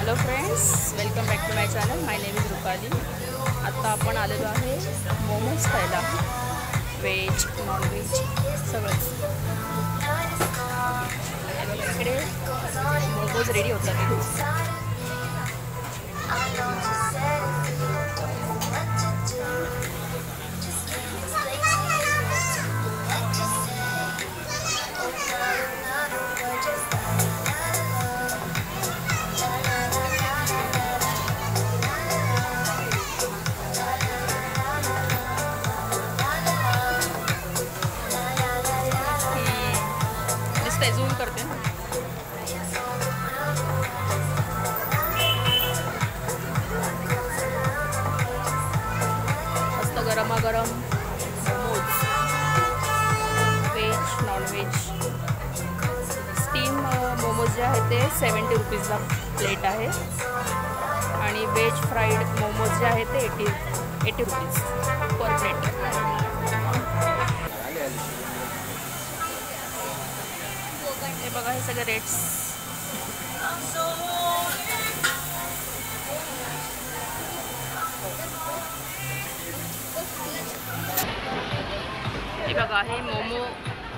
Hello friends, welcome back to my channel. My name is Rupali. आत्ता आपण आलेलो आहे मोमोज खायला. व्हेज, नॉनव्हेज सगळंच. इकडे मोमोज रेडी होतात. झूम करते. मस्त गरमागरम momos, veg non veg. Steam momos जे आहे ते 70 रुपीजला प्लेट आहे आणि व्हेज फ्राईड मोमोज जे आहे ते 80 रुपीज पर प्लेट. हे बघा, हे सगळे रेट्स. हे बघा, हे मोमो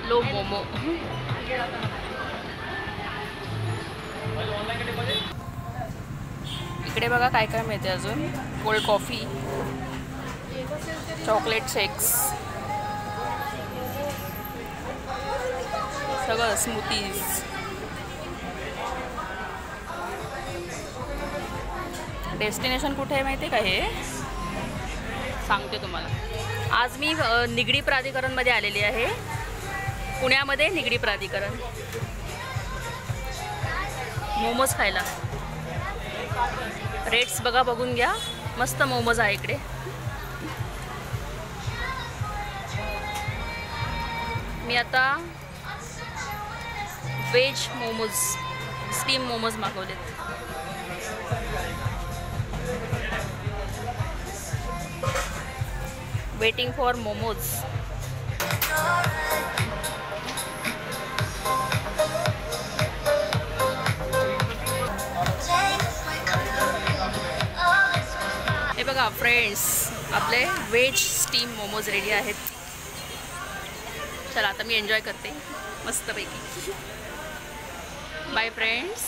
लो मोमो. इकडे बघा काय काय मिळते अजून. कोल्ड कॉफी, चॉकलेट शेक्स, सगळं स्मूथीज. डेस्टिनेशन कुठे आहे माहिती आहे का? हे सांगते तुम्हाला. आज मी निगडी प्राधिकरणमध्ये आलेली आहे, पुण्यामध्ये. निगडी प्राधिकरण मोमोज खायला. रेट्स बघा, बघून घ्या. मस्त मोमोज आहे इकडे. मी आता व्हेज मोमोज, स्टीम मोमोज मागवलेत. Waiting for momos. हे बघा फ्रेंड्स, आपले व्हेज स्टीम मोमोज रेडी आहेत. चला आता मी एन्जॉय करते मस्तपैकी. Bye friends.